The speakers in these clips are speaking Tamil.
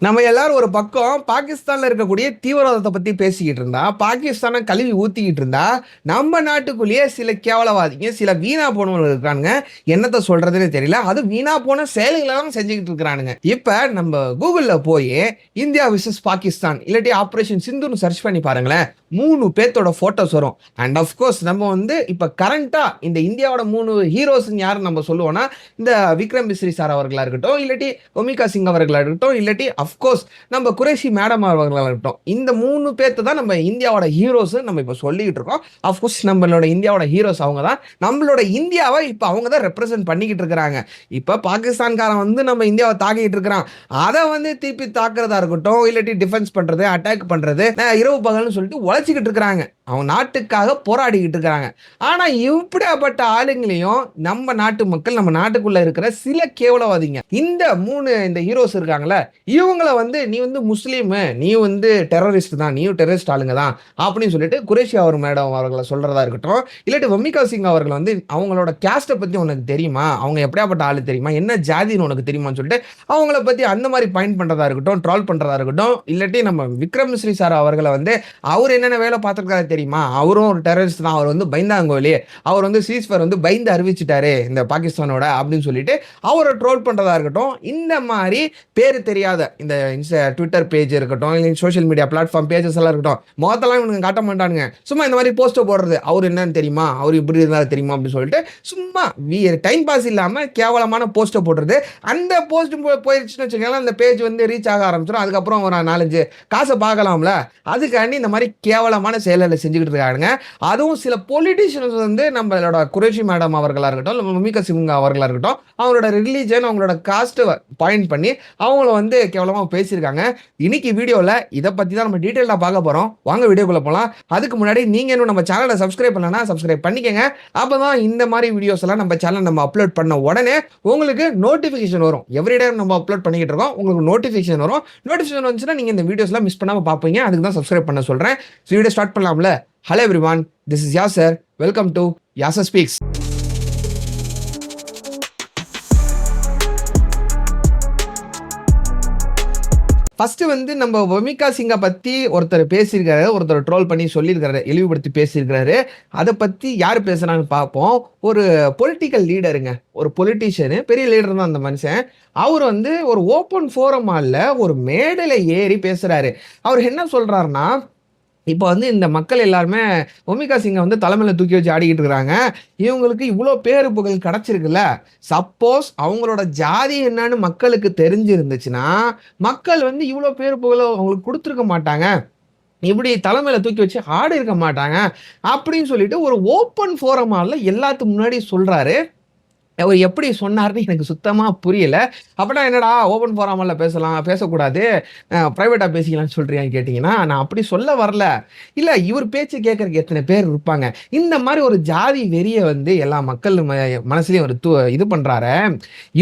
நம்ம எல்லாரும் ஒரு பக்கம் பாகிஸ்தான்ல இருக்கக்கூடிய தீவிரவாதத்தை பத்தி பேசிக்கிட்டு இருந்தா, பாகிஸ்தானை கழுவி ஊத்திக்கிட்டு இருந்தா, நம்ம நாட்டுக்குள்ளேயே சில கேவலவாதிங்க, சில வீணா போனவங்க இருக்கானுங்க. என்னத்த சொல்றதுன்னு தெரியல. அது வீணா போன செயல்களெல்லாம் செஞ்சுக்கிட்டு இருக்கிறானுங்க. இப்ப நம்ம கூகுள்ல போய் இந்தியா விசஸ் பாகிஸ்தான் இல்லாட்டி ஆபரேஷன் சிந்துன்னு சர்ச் பண்ணி பாருங்களேன். 3 பேத்தோட போட்டோஸ் வரும். அண்ட் ஆஃப் கோர்ஸ் நம்ம வந்து இப்ப கரண்டா இந்த இந்தியாவோட 3 ஹீரோஸ்ன்னு யாரு நம்ம சொல்லுவோம்னா, இந்த விக்ரம் மிஸ்ரி சார் அவர்களா இருக்கட்டும், இல்லாட்டி ஒமிகா சிங் அவர்களா இருக்கட்டும், இல்லாட்டி அஃப்கோர்ஸ் நம்ம குரேஷி மேடம் அவர்களாக இருக்கட்டும். இந்த 3 பேர்த்த தான் நம்ம இந்தியாவோட ஹீரோஸ் நம்ம இப்போ சொல்லிக்கிட்டு இருக்கோம். அஃப்கோர்ஸ் நம்மளோட இந்தியாவோட ஹீரோஸ் அவங்க தான். நம்மளோட இந்தியாவை இப்போ அவங்க தான் ரெப்ரசென்ட் பண்ணிக்கிட்டு இருக்கிறாங்க. இப்போ பாகிஸ்தான்காரன் வந்து நம்ம இந்தியாவை தாக்கிட்டு இருக்கிறான். அதை வந்து திருப்பி தாக்குறதா இருக்கட்டும், இல்லாட்டி டிஃபென்ஸ் பண்றது, அட்டாக் பண்றது, இரவு பகல்னு சொல்லிட்டு உழைச்சிக்கிட்டு இருக்கிறாங்க. அவங்க நாட்டுக்காக போராடிக்கிட்டு இருக்கிறாங்க. ஆனா இப்படிப்பட்ட ஆளுங்களையும் நம்ம நாட்டு மக்கள், நம்ம நாட்டுக்குள்ள இருக்கிற சில கேவலவாதிங்க, இந்த ஹீரோஸ் இருக்காங்களே, இவங்கள வந்து நீ வந்து முஸ்லீம், நீ வந்து டெரரிஸ்ட் தான், நீயும் டெரரிஸ்ட் ஆளுங்க தான் அப்படின்னு சொல்லிட்டு குரேஷி அவர் மேடம் அவர்களை சொல்றதா இருக்கட்டும், இல்லாட்டி வமிகா சிங் அவர்கள் வந்து அவங்களோட கேஸ்ட்டை பத்தி உனக்கு தெரியுமா, அவங்க எப்படியாப்பட்ட ஆளு தெரியுமா, என்ன ஜாதின்னு உனக்கு தெரியுமான்னு சொல்லிட்டு அவங்கள பத்தி அந்த மாதிரி பாயிண்ட் பண்றதா இருக்கட்டும், ட்ரால் பண்றதா இருக்கட்டும், இல்லாட்டி நம்ம விக்ரம் மிஸ்ரி சார் அவர்களை வந்து அவர் என்னென்ன வேலை பார்த்துருக்காரு தெரியுமா, அவரும் ஒரு டெரரிஸ்ட் தான், அவர் வந்து பயந்தாங்கோலி, அவர் வந்து சீஸ்ஃபயர் வந்து பயந்து அறிவிச்சிட்டாரு இந்த பாகிஸ்தானோட அப்படின்னு சொல்லிட்டு அவரை ட்ரோல் பண்றதா இருக்கட்டும். இந்த மாதிரி பேர் தெரியாத இந்த ட்விட்டர் பேஜ் இருக்கட்டும், இல்லை சோஷியல் மீடியா பிளாட்ஃபார்ம் பேஜஸ் எல்லாம் இருக்கட்டும், மொத்தெல்லாம் இவனுங்க காட்ட மாட்டானுங்க. சும்மா இந்த மாதிரி போஸ்ட்டை போடுறது, அவர் என்னன்னு தெரியுமா, அவர் இப்படி இருந்தாலும் தெரியுமா அப்படின்னு சொல்லிட்டு சும்மா டைம் பாஸ் இல்லாம கேவலமான போஸ்ட்டை போடுறது. அந்த போஸ்ட் போயிடுச்சுன்னு வச்சுக்கோங்களேன், அந்த பேஜ் வந்து ரீச் ஆக ஆரம்பிச்சிடும். அதுக்கப்புறம் ஒரு 4-5 காசை பார்க்கலாம்ல, அதுக்காண்டி இந்த மாதிரி கேவலமான செயல்களை செஞ்சுக்கிட்டு இருக்காங்க. அதுவும் சில பொலிட்டிஷியன்ஸ் வந்து நம்மளோட குரேஷி மேடம் அவர்களா இருக்கட்டும், வமிகா சிங் அவர்களா இருக்கட்டும், அவங்களோட ரிலீஜன், அவங்களோட காஸ்ட் பாயிண்ட் பண்ணி அவங்கள வந்து கேவலமா பேசியிருக்காங்க. இன்னைக்கு வீடியோல இதை பத்தி தான் நம்ம டீடைலா பார்க்க போறோம். வாங்க வீடியோக்குள்ள போலாம். அதுக்கு முன்னாடி நீங்க இன்னும் நம்ம சேனலை சப்ஸ்கிரைப் பண்ணலனா சப்ஸ்கிரைப் பண்ணிக்கங்க. அப்பதான் இந்த மாதிரி வீடியோஸ் எல்லாம் நம்ம சேனல் நம்ம அப்லோட் பண்ண உடனே உங்களுக்கு நோட்டிபிகேஷன் வரும். எவ்ரிடே நம்ம அப்லோட் பண்ணிக்கிட்டு இருக்கோம், உங்களுக்கு நோட்டிபிகேஷன் வரும். நோட்டிபிகேஷன் வந்துச்சுன்னா நீங்க இந்த வீடியோஸ்லாம் மிஸ் பண்ணாம பார்ப்பீங்க. அதுக்கு தான் சப்ஸ்கிரைப் பண்ண சொல்றேன். வீடியோ ஸ்டார்ட் பண்ணலாம்ல. Hello everyone, this is Yasser. Welcome to Yasser Speaks. First வந்து நம்ம வமிகா சிங்கை பத்தி ஒருத்தர் பேசியிருக்காரு, ஒருத்தர் ட்ரோல் பண்ணி சொல்லியிருக்காரு, இழிவுபடுத்தி பேசியிருக்காரு. அதை பத்தி யார் பேசுறான்னு பார்ப்போம். ஒரு பொலிட்டிக்கல் லீடருங்க, ஒரு பொலிட்டிஷியனு, பெரிய லீடர் தான் அந்த மனுஷன். அவர் வந்து ஒரு ஓப்பன் ஃபோரம் ஹால்ல ஒரு மேடையில ஏறி பேசுறாரு. அவர் என்ன சொல்றாருன்னா, இப்போ வந்து இந்த மக்கள் எல்லாருமே ஒமிகா சிங்கை வந்து தலைமையில தூக்கி வச்சு ஆடிக்கிட்டு இருக்கிறாங்க. இவங்களுக்கு இவ்வளோ பேரு புகழ் கிடைச்சிருக்குல்ல, சப்போஸ் அவங்களோட ஜாதி என்னன்னு மக்களுக்கு தெரிஞ்சிருந்துச்சுன்னா மக்கள் வந்து இவ்வளோ பேரு புகழ் அவங்களுக்கு கொடுத்துருக்க மாட்டாங்க, இப்படி தலைமையில தூக்கி வச்சு ஆடி இருக்க மாட்டாங்க அப்படின்னு சொல்லிட்டு ஒரு ஓப்பன் ஃபோரம் ஹால்ல எல்லாத்துக்கு முன்னாடி சொல்றாரு. அவர் எப்படி சொன்னார்னு எனக்கு சுத்தமா புரியல. அப்படின்னா என்னடா ஓப்பன் ஃபோரம்ல பேசக்கூடாது, பிரைவேட்டா பேசிக்கலாம்னு சொல்றியான்னு கேட்டீங்கன்னா, நான் அப்படி சொல்ல வரல. இல்ல, இவர் பேச்சு கேட்கறதுக்கு எத்தனை பேர் இருப்பாங்க. இந்த மாதிரி ஒரு ஜாதி வெறிய வந்து எல்லா மக்கள் மனசுலயும் ஒரு இது பண்றாரு.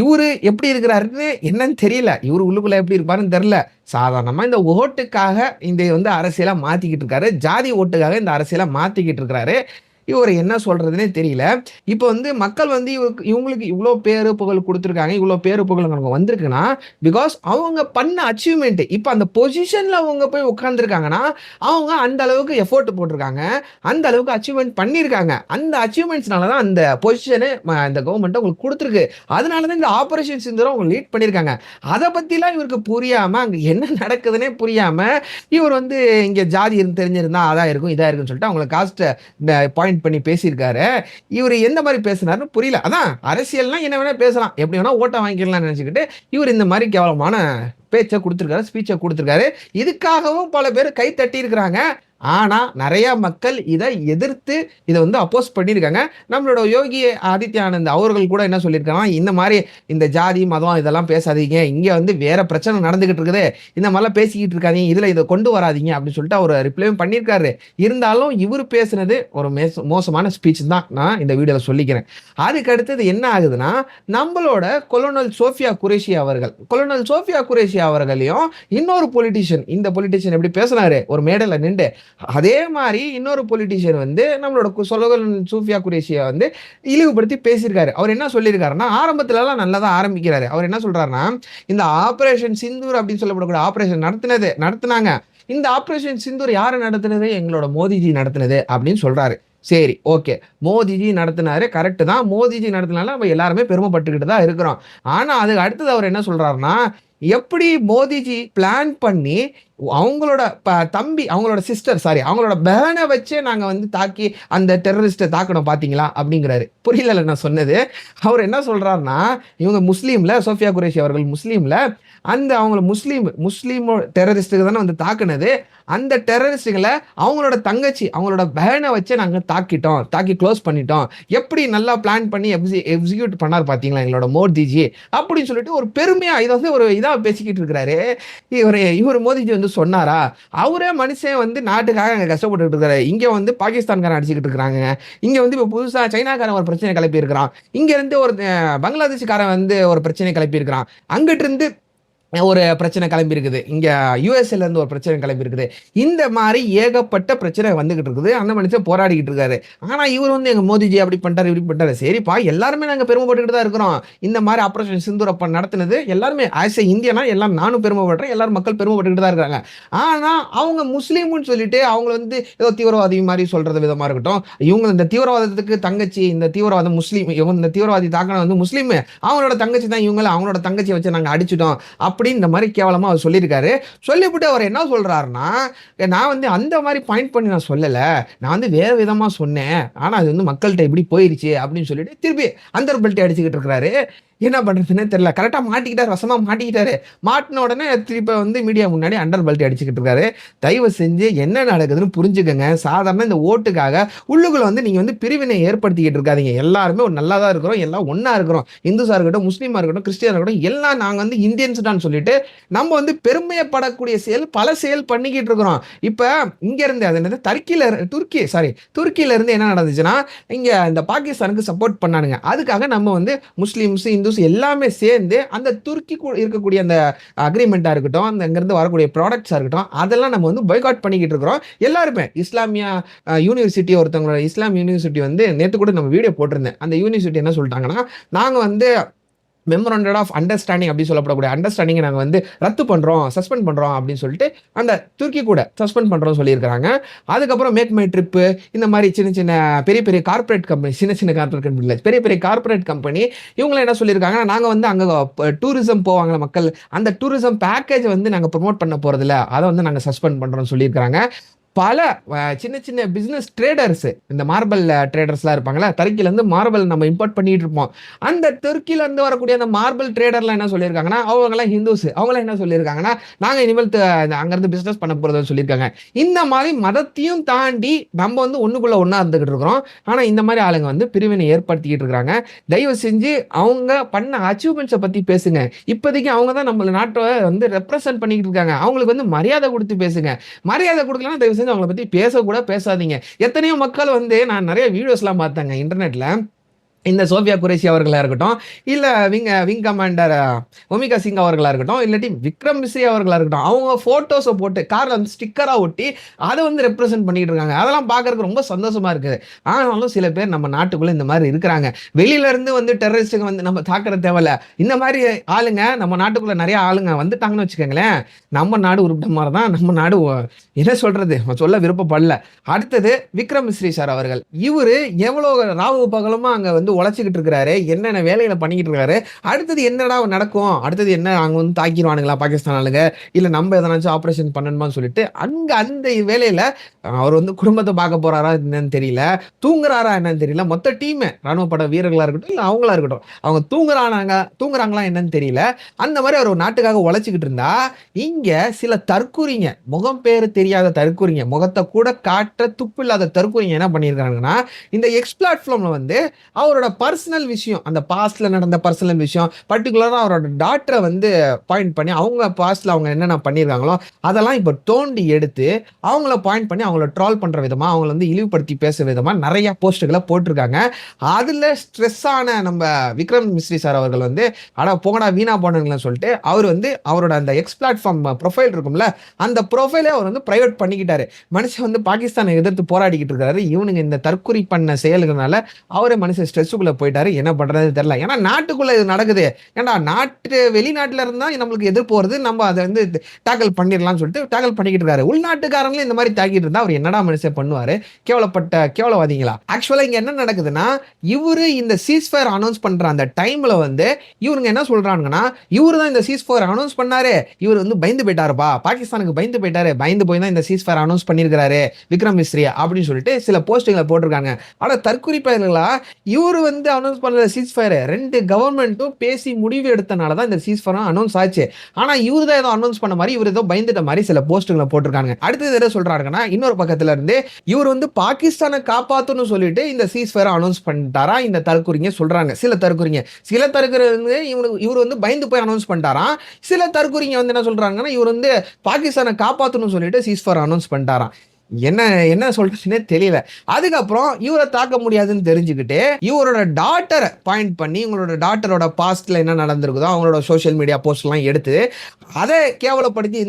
இவரு எப்படி இருக்கிறாருன்னு என்னன்னு தெரியல, இவரு உள்ளுக்குள்ள எப்படி இருப்பாருன்னு தெரியல. சாதாரணமா இந்த ஓட்டுக்காக இந்த வந்து அரசியலா மாத்திக்கிட்டு இருக்காரு, ஜாதி ஓட்டுக்காக இந்த அரசியலா மாத்திக்கிட்டு இருக்கிறாரு. இவர் என்ன சொல்றதுன்னே தெரியல. இப்போ வந்து மக்கள் வந்து இவங்களுக்கு இவ்வளோ பேரு புகழ் கொடுத்துருக்காங்க, இவ்வளோ பேரு புகழ் அவங்க வந்திருக்குன்னா பிகாஸ் அவங்க பண்ண அச்சீவ்மெண்ட். இப்போ அந்த பொசிஷன்ல அவங்க போய் உட்காந்துருக்காங்கன்னா அவங்க அந்த அளவுக்கு எஃபோர்ட் போட்டிருக்காங்க, அந்த அளவுக்கு அச்சீவ்மெண்ட் பண்ணியிருக்காங்க. அந்த அச்சீவ்மெண்ட்ஸ்னால தான் அந்த பொசிஷனு இந்த கவர்மெண்ட் உங்களுக்கு கொடுத்துருக்கு. அதனால தான் இந்த ஆபரேஷன் சிந்தூரை அவங்க லீட் பண்ணியிருக்காங்க. அதை பற்றிலாம் இவருக்கு புரியாமல், அங்கே என்ன நடக்குதுன்னே புரியாமல், இவர் வந்து இங்கே ஜாதி தெரிஞ்சிருந்தா அதான் இருக்கும் இதாக இருக்குன்னு சொல்லிட்டு அவங்களை காஸ்ட்டை பாயிண்ட் பண்ணி பேசியிருக்காரு. இவர் எந்த மாதிரி பேசினாருன்னு புரியல. அதான் அரசியல்னா என்ன வேணா பேசலாம், எப்படி வேணா ஓட்ட வாங்கிக்கலாம்னு நினைச்சுக்கிட்டு இவர் இந்த மாதிரி கேவலமான பேச்சை கொடுத்துருக்காரு, ஸ்பீச்சை கொடுத்துருக்காரு. இதுக்காகவும் பல பேர் கை தட்டி இருக்கிறாங்க. ஆனா நிறைய மக்கள் இதை எதிர்த்து இதை வந்து அப்போஸ் பண்ணியிருக்காங்க. நம்மளோட யோகி ஆதித்யானந்த் அவர்கள் கூட என்ன சொல்லியிருக்காங்க, இந்த மாதிரி இந்த ஜாதி மதம் இதெல்லாம் பேசாதீங்க, இங்கே வந்து வேற பிரச்சனை நடந்துகிட்டு இருக்குது, இந்த மாதிரிலாம் பேசிக்கிட்டு இருக்காதீங்க, இதில் இதை கொண்டு வராதிங்க அப்படின்னு சொல்லிட்டு அவர் ரிப்ளையும் பண்ணியிருக்காரு. இருந்தாலும் இவர் பேசுனது ஒரு மோசமான ஸ்பீச் தான் நான் இந்த வீடியோவில் சொல்லிக்கிறேன். அதுக்கு அடுத்தது என்ன ஆகுதுன்னா, நம்மளோட கொலோனல் சோஃபியா குரேஷி அவர்களையும் இன்னொரு பொலிட்டிஷியன், இந்த பொலிட்டிஷியன் எப்படி பேசினாரு ஒரு மேடையில் நின்று, அதே மாரி இன்னொரு பொலிட்டீஷியன் வந்து நம்மளோட சொலகன் சூஃபியா குரேஷிய வந்து இழிவுபடுத்தி பேசியிருக்காரு. அவர் என்ன சொல்லியிருக்காருன்னா, ஆரம்பத்துலலாம் நல்லா தான் ஆரம்பிக்கிறாரு. அவர் என்ன சொல்றாருன்னா, இந்த ஆப்பரேஷன் சிந்தூர் அப்படின்னு சொல்லப்படக்கூடிய ஆப்பரேஷன் நடத்துனாங்க. இந்த ஆப்பரேஷன் சிந்தூர் யாரு நடத்துனது? எங்களோட மோடிஜி நடத்துனது அப்படின்னு சொல்றாரு. சரி, ஓகே. மோடிஜி நடத்துனாரு. கரெக்ட் தான். மோடிஜி நடத்துனால நம்ம எல்லாருமே பெருமைப்பட்டுக்கிட்டு தான் இருக்கிறோம். ஆனா, அதுக்கு அடுத்தது அவர் என்ன சொல்றாருன்னா, எப்படி மோடிஜி பிளான் பண்ணி அவங்களோட தம்பி, அவங்களோட சிஸ்டர், சாரி, அவங்களோட பெஹன வச்சே நாங்க வந்து தாக்கி அந்த டெரரிஸ்ட்ட தாக்கணும் பார்த்தீங்களா? அப்படிங்கிறாரு. புரியல நான் சொன்னது. அவர் என்ன சொல்றாருன்னா, இவங்க முஸ்லீம்ல, சோஃபியா குரேஷி அவர்கள் முஸ்லீம்ல, அந்த அவங்கள முஸ்லீம் டெரரிஸ்ட்டுக்கு தானே வந்து தாக்குனது. அந்த டெரரிஸ்ட்டுகள அவங்களோட தங்கச்சி, அவங்களோட பெஹன வச்சே நாங்க தாக்கிட்டோம். தாக்கி க்ளோஸ் பண்ணிட்டோம். எப்படி நல்லா பிளான் பண்ணி எக்ஸிக்யூட் பண்ணாரு பார்த்தீங்களா எங்களோட மோடிஜி? அப்படின்னு சொல்லிட்டு ஒரு பெருமையா இத வந்து ஒரு இதா பேசிக்கிட்டு இருக்கிறாரு. இவரு மோடிஜி வந்து சொன்னாரா? அவரே மனுஷன் வந்து நாட்டுக்காக அங்க கஷ்டப்பட்டுட்டு இருக்காரு. இங்க வந்து பாகிஸ்தான்காரன் அடிச்சுக்கிட்டு இருக்காங்க. இங்க வந்து இப்ப புதுசா சைனாக்காரன் ஒரு பிரச்சனை கிளப்பி இருக்கிறான். இங்க இருந்து ஒரு பங்களாதேஷ்காரன் வந்து ஒரு பிரச்சனை கிளப்பி இருக்கிறான். அங்கிட்டு இருந்து ஒரு பிரச்சனை கிளம்பி இருக்குது. இங்க யுஎஸ்ல இருந்து ஒரு பிரச்சனை கிளம்பி இருக்குது. இந்த மாதிரி ஏகப்பட்ட பிரச்சனை வந்துகிட்டு இருக்குது. அந்த மனுஷன் போராடிக்கிட்டு இருக்காரு. ஆனா இவர் வந்து எங்க மோடிஜி அப்படி பண்ணிட்டாரு, இப்படி பண்ணிட்டாரு. சரிப்பா, எல்லாருமே நாங்க பெருமைப்பட்டுக்கிட்டு தான் இருக்கிறோம். இந்த மாதிரி ஆபரேஷன் சிந்தூர் அப்ப நடத்துனது எல்லாருமே ஆஸ் ஏ இந்தியனா எல்லாம் நானும் பெருமைப்படுறேன். எல்லாரும் மக்கள் பெருமைப்பட்டுக்கிட்டு தான் இருக்காங்க. ஆனா அவங்க முஸ்லீம்னு சொல்லிட்டு அவங்க வந்து ஏதோ தீவிரவாதி மாதிரி சொல்றது விதமா இருக்கட்டும். இவங்க இந்த தீவிரவாதத்துக்கு தங்கச்சி, இந்த தீவிரவாதம் முஸ்லீம், இவங்க இந்த தீவிரவாதி தாக்கின வந்து முஸ்லீம், அவங்களோட தங்கச்சி தான் இவங்கள, அவங்களோட தங்கச்சியை வச்சு நாங்க அடிச்சிட்டோம் அப்படின்னு இந்த மாதிரி கேவலமா அவர் சொல்லியிருக்காரு. சொல்லிவிட்டு அவர் என்ன சொல்றாருன்னா, நான் வந்து அந்த மாதிரி பாயிண்ட் பண்ணி நான் சொல்லல. நான் வந்து வேற விதமா சொன்னேன். ஆனா அது வந்து மக்கள்கிட்ட இப்படி போயிருச்சு அப்படின்னு சொல்லிட்டு திருப்பி அந்தர் பெல்ட் அடிச்சுக்கிட்டு இருக்கிறாரு. என்ன பண்றதுன்னே தெரியல. கரெக்டா மாட்டிக்கிட்டாரு, வசமா மாட்டிக்கிட்டாரு. மாட்டின உடனே திருப்பி வந்து மீடியா முன்னாடி அண்டர் பெல்ட் அடிச்சுக்கிட்டு இருக்காரு. தயவு செஞ்சு என்ன நடக்குதுன்னு புரிஞ்சுக்கங்க. சாதாரண இந்த ஓட்டுக்காக உள்ளுக்குள்ள வந்து நீங்க வந்து பிரிவினை ஏற்படுத்திக்கிட்டு இருக்காதீங்க. எல்லாருமே ஒரு நல்லா தான் இருக்கிறோம், எல்லாம் ஒண்ணா இருக்கிறோம். இந்துஸா இருக்கட்டும், முஸ்லீமா இருக்கட்டும், கிறிஸ்டியனா இருக்கட்டும், எல்லாம் நாங்க வந்து இந்தியன்ஸ் தான் சொல்லிட்டு நம்ம வந்து பெருமையப்படக்கூடிய பல செயல் பண்ணிக்கிட்டு இருக்கிறோம். இப்ப இங்க இருந்து அது என்னது துருக்கியில இருந்து என்ன நடந்துச்சுன்னா, இங்க இந்த பாகிஸ்தானுக்கு சப்போர்ட் பண்ணானுங்க. அதுக்காக நம்ம வந்து முஸ்லீம்ஸ், இந்துஸ் எல்லாமே சேர்ந்து அந்த துருக்கி இருக்கக்கூடிய அந்த அக்ரிமெண்டா இருக்கட்டும், அந்த அங்கிருந்து வரக்கூடிய ப்ராடக்ட்ஸா இருக்கட்டும், அதெல்லாம் நம்ம வந்து பாய்காட் பண்ணிக்கிட்டு இருக்கிறோம். எல்லாருமே இஸ்லாமிய யூனிவர்சிட்டி, ஒருத்தவங்களோட இஸ்லாம் யூனிவர்சிட்டி வந்து நேத்து கூட நம்ம வீடியோ போட்டிருந்தேன். அந்த யூனிவர்சிட்டி என்ன சொல்லிட்டாங்கன்னா, நாங்க வந்து மெமரண்டட் ஆஃப் அண்டர்ஸ்டாண்டிங் அப்படி சொல்லப்படக்கூடிய அண்டர்ஸ்டாண்டிங்கை நாங்கள் வந்து ரத்து பண்ணுறோம், சஸ்பெண்ட் பண்ணுறோம் அப்படின்னு சொல்லிட்டு அந்த துருக்கி கூட சஸ்பெண்ட் பண்ணுறோம் சொல்லியிருக்கிறாங்க. அதுக்கப்புறம் மேக் மை ட்ரிப்பு, இந்த மாதிரி சின்ன சின்ன பெரிய பெரிய கார்பரேட் கம்பெனி, சின்ன கார்பரேட் கம்பெனி இல்லை, பெரிய பெரிய கார்பரேட் கம்பெனி, இவங்களாம் என்ன சொல்லியிருக்காங்கன்னா, நாங்கள் வந்து அங்கே டூரிசம் போவாங்களே மக்கள், அந்த டூரிசம் பேக்கேஜ் வந்து நாங்கள் ப்ரொமோட் பண்ண போகிறதில்ல, அதை வந்து நாங்கள் சஸ்பெண்ட் பண்ணுறோம்னு சொல்லியிருக்காங்க. பல சின்ன சின்ன பிசினஸ் ட்ரேடர்ஸ், இந்த மார்பல் ட்ரேடர்ஸ்லாம் இருப்பாங்களா, டர்க்கிலேருந்து மார்பல் நம்ம இம்போர்ட் பண்ணிட்டு இருப்போம். அந்த டர்க்கிலேருந்து வரக்கூடிய அந்த மார்பல் ட்ரேடர்லாம் என்ன சொல்லியிருக்காங்கன்னா, அவங்களாம் ஹிந்துஸ், அவங்களாம் என்ன சொல்லியிருக்காங்கன்னா, நாங்கள் இனிமேல் அங்கேருந்து பிஸ்னஸ் பண்ண போகிறதுன்னு சொல்லியிருக்காங்க. இந்த மாதிரி மதத்தையும் தாண்டி நம்ம வந்து ஒன்றுக்குள்ளே ஒன்றா இருந்துக்கிட்டு இருக்கிறோம். ஆனால் இந்த மாதிரி ஆளுங்க வந்து பிரிவினை ஏற்படுத்திக்கிட்டு இருக்கிறாங்க. தயவு செஞ்சு அவங்க பண்ண அச்சீவ்மெண்ட்ஸை பற்றி பேசுங்க. இப்போதைக்கு அவங்க தான் நம்ம நாட்டை வந்து ரெப்ரசன்ட் பண்ணிக்கிட்டு இருக்காங்க. அவங்களுக்கு வந்து மரியாதை கொடுத்து பேசுங்க. மரியாதை கொடுக்கலன்னா தயவு செஞ்சு அவங்கள பத்தி பேசக்கூட பேசாதீங்க. எத்தனையோ மக்கள் வந்து நான் நிறைய வீடியோஸ்லாம் பார்த்தேங்க இன்டர்நெட்ல. இந்த சோஃபியா குரேஷி அவர்களா இருக்கட்டும், இல்ல விங் கமாண்டர் ஒமிகா சிங் அவர்களா இருக்கட்டும், இல்லாட்டி விக்ரம் மிஸ்ரி அவர்களா இருக்கட்டும், அவங்க போட்டோஸை போட்டு கார்ல வந்து ஸ்டிக்கரா ஒட்டி அதை வந்து ரெப்ரசென்ட் பண்ணிட்டு இருக்காங்க. அதெல்லாம் பார்க்கறதுக்கு ரொம்ப சந்தோஷமா இருக்குது. ஆனாலும் சில பேர் நம்ம நாட்டுக்குள்ள இந்த மாதிரி இருக்கிறாங்க. வெளியில இருந்து வந்து டெரரிஸ்ட்டுங்க வந்து நம்ம தாக்குற தேவையில்ல. இந்த மாதிரி ஆளுங்க நம்ம நாட்டுக்குள்ள நிறைய ஆளுங்க வந்துட்டாங்கன்னு வச்சுக்கோங்களேன், நம்ம நாடு உருப்பிட்ட மாதிரி தான். நம்ம நாடு என்ன சொல்றது, சொல்ல விருப்பப்படல. அடுத்தது விக்ரம் மிஸ்ரி சார் அவர்கள், இவரு எவ்வளவு ராவு பகலமா அங்க வந்து உழைச்சிக்கிட்டு இருக்கிறாரு, என்னென்ன வேலைகளை பண்ணிக்கிட்டு இருக்காரு. அடுத்தது என்னடா நடக்கும், அடுத்தது என்ன, அங்க வந்து தாக்கிடுவானுங்களா பாகிஸ்தான் ஆளுங்க, இல்ல நம்ம எதனாச்சும் ஆபரேஷன் பண்ணணுமான்னு சொல்லிட்டு அங்க அந்த வேலையில அவர் வந்து குடும்பத்தை பார்க்க போறாரா என்னன்னு தெரியல, தூங்குறாரா என்னன்னு தெரியல. மொத்த டீமே ராணுவப்பட வீரர்களா இருக்கட்டும், இல்ல அவங்களா இருக்கட்டும், அவங்க தூங்குறாங்களா என்னன்னு தெரியல. அந்த மாதிரி அவர் நாட்டுக்காக உழைச்சிக்கிட்டு இருந்தா, இங்க சில தற்கூறிங்க, முகம் பேரு தெரியாத தற்கூறிங்க, முகத்தை கூட காட்ட துப்பு இல்லாத தற்கூறிங்க என்ன பண்ணியிருக்காங்கன்னா, இந்த எக்ஸ் பிளாட்ஃபார்ம்ல வந்து அவரோட பர்சனல் விஷயம், அந்த பாஸ்ட்ல நடந்த பர்சனல் விஷயம், பர்டிகுலரா அவரோட டாக்டரை வந்து பாயிண்ட் பண்ணி அவங்க பாஸ்ட்ல அவங்க என்னென்ன பண்ணியிருக்காங்களோ அதெல்லாம் இப்போ தோண்டி எடுத்து அவங்கள பாயிண்ட் பண்ணி அவங்க அவங்கள ட்ரால் பண்ற விதமா, அவங்கள வந்து இழிவுபடுத்தி பேசுற விதமா நெறைய போஸ்ட்டுகள போட்டிருக்காங்க. அதுல ஸ்ட்ரெஸ் ஆன நம்ம விக்ரம் மிஸ்ரி சார் அவர்கள் வந்து, "அட போங்கடா வீணா போனவங்களன்னு" சொல்லிட்டு, அவர் வந்து அவரோட அந்த எக்ஸ் பிளாட்ஃபார்ம் ப்ரொஃபைல் இருக்கும்ல, அந்த ப்ரொஃபைலே அவர் வந்து பிரைவேட் பண்ணிக்கிட்டாரு. மனுஷன் வந்து பாகிஸ்தானை எதிர்த்து போராடிக்கிட்டு இருக்காரு. இவனுங்க இந்த தற்குறி பண்ண செயல்கள்னால அவரே மனுஷன் ஸ்ட்ரெஸ்ஸுக்குள்ள போயிட்டாரு. என்ன பண்றதுன்னு தெரியல. ஏன்னா நாட்டுக்குள்ள இது நடக்குது. ஏன்டா வெளிநாட்டுல இருந்தா நம்மளுக்கு எதிர்ப்பு வருது. நம்ம அத வந்து டேக்கிள் பண்ணிடலாம்னு சொல்லிட்டு டேக்கிள் பண்ணிக்கிட்டு இருக்காரு. உள்நாட்டுக்காரங்களும் இந்த மாதிரி தாக்கிட்டு இருந்தா அவர் என்னடா மனுஷன் பண்ணுவாரு? கேவலவாதிகளா? ஆக்சுவலா இங்க என்ன நடக்குதுன்னா, இவரு இந்த சீஸ் ஃபயர் அனௌன்ஸ் பண்ற அந்த டைம்ல வந்து இவனுங்க என்ன சொல்றானுங்கன்னா, இவரு தான் இந்த சீஸ் ஃபயர் அனௌன்ஸ் பண்ணாரு. இவரு வந்து பயந்து போயிட்டாருப்பா. பாகிஸ்தானுக்கு பயந்து போயிட்டாரு. பயந்து போய் தான் இந்த சீஸ் ஃபயர் அனௌன்ஸ் பண்ணியிருக்காரு விக்ரம் மிஸ்ரி அப்படின்னு சொல்லிட்டு சில போஸ்ட்டுகள போட்டிருக்காங்க. ஆனா தற்குறி பயல்களா, இவரு வந்து அனௌன்ஸ் பண்ணல சீஸ் ஃபயர். 2 கவர்ன்மென்ட்டும் பேசி முடிவு எடுத்தனால தான் இந்த சீஸ் ஃபயர் அனௌன்ஸ் ஆச்சு. ஆனா இவரு தான் ஏதோ அனௌன்ஸ் பண்ண மாரி, இவரு ஏதோ பயந்துட்ட மாரி சில போஸ்ட்டுகள போட்டிருக்காங்க. அடுத்தது என்ன சொல்றாங்கன்னா, இன்னொரு பக்கத்துல இருந்து இவரு வந்து பாகிஸ்தான காப்பாத்தணும்னு சொல்லிட்டு இந்த சீஸ் ஃபயர் அனௌன்ஸ் பண்ணிட்டாரா இந்த தற்குறிங்க சொல்றாங்க. சில தற்குறிங்க இவரு வந்து பயந்து போய் அனௌன்ஸ் பண்ணிட்டாராம். சில தற்குறிங்க வந்து என்ன சொல்றாங்கன்னா, இவரு வந்து பாகிஸ்தான காப்பாத்தணும்னு சொல்லிட்டு சீஸ் ஃபயர் அனௌன்ஸ் பண்ணிட்டாராம். என்ன என்ன சொல்றதுன்னே தெரியல. அதுக்கப்புறம் இவர தாக்க முடியாதுன்னு தெரிஞ்சுக்கிட்டு, இவரோட டாட்டர பாயிண்ட் பண்ணி, உங்களோட டாட்டரோட பாஸ்ட்ல என்ன நடந்திருக்குதோ, அவங்களோட சோசியல் மீடியா போஸ்ட்லாம் எடுத்து, அத கேவலப்படுத்தி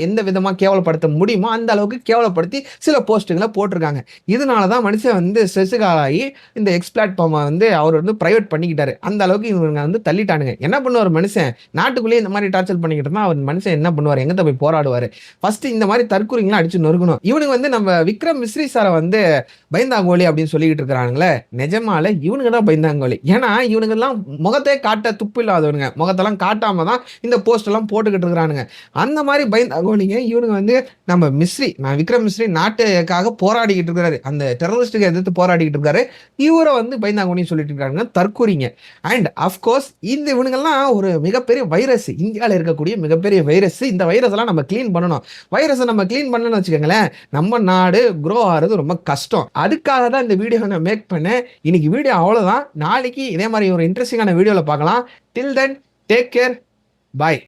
எந்த விதமா கேவலப்படுத்த முடியுமோ, அந்த அளவுக்கு கேவலப்படுத்தி சில போஸ்ட்டுகள போட்டிருக்காங்க. இதனால தான் மனுஷன் வந்து ஸ்ட்ரெஸ்ஸுக்கு ஆளாகி, இந்த எக்ஸ் பிளாட்ஃபார்ம வந்து அவர் வந்து பிரைவேட் பண்ணிக்கிட்டாரு. அந்த அளவுக்கு இவங்க வந்து தள்ளிட்டானுங்க. என்ன பண்ணுவாரு மனுஷன்? நாட்டுக்குள்ளேயே இந்த மாரி டார்ச்சர் பண்ணிக்கிட்டு இருந்தா, அவர் மனுஷன் என்ன பண்ணுவாரு? எங்கத்த போய் போராடுவாரு? ஃபர்ஸ்ட் இந்த மாரி தற்குறிங்கலாம் அடிச்சு நொறுக்கணும். இவனுங்க வந்து நம்ம விக்ரம் மிஸ்ரி சார வந்து பயந்தாங்கோலி அப்படின்னு சொல்லிக்கிட்டு இருக்கிறானுங்களே, நிஜமாலே இவனுங்க தான் பயந்தாங்கோலி. ஏன்னா இவனுங்கலாம் முகத்தையே காட்ட துப்பு இல்லாதவனுங்க. முகத்தெல்லாம் காட்டாம தான் இந்த போஸ்ட் எல்லாம் போட்டுக்கிட்டு இருக்கிறானுங்க. அந்த மாரி பயந்தாங்கோலிங்க இவனுங்க வந்து நான் விக்ரம் மிஸ்ரி நாட்டுக்காக போராடிக்கிட்டு இருக்கிறாரு. அந்த டெரரிஸ்ட்டுக்கு எதிர்த்து போராடிக்கிட்டு இருக்காரு. இவர வந்து பயந்தாங்கோலின்னு சொல்லிட்டு இருக்காங்க தற்குறிங்க. அண்ட் அஃப்கோர்ஸ் இந்த இவனுங்கெல்லாம் ஒரு மிகப்பெரிய வைரஸ். இந்தியால இருக்கக்கூடிய மிகப்பெரிய வைரஸ். இந்த வைரஸ் எல்லாம் நம்ம கிளீன் பண்ணணும். வைரஸ நம்ம கிளீன் பண்ணணும்னு வச்சுக்கோங்களேன், நம்ம நாடு க்ரோ ஆறது ரொம்ப கஷ்டம். அதுக்காக தான் இந்த வீடியோ நான் மேக் பண்ணேன். இன்னைக்கு வீடியோ அவ்வளோதான். நாளைக்கு இதே மாதிரி ஒரு இன்ட்ரெஸ்டிங்கான வீடியோல பார்க்கலாம். டில் தென் டேக் கேர். பாய்.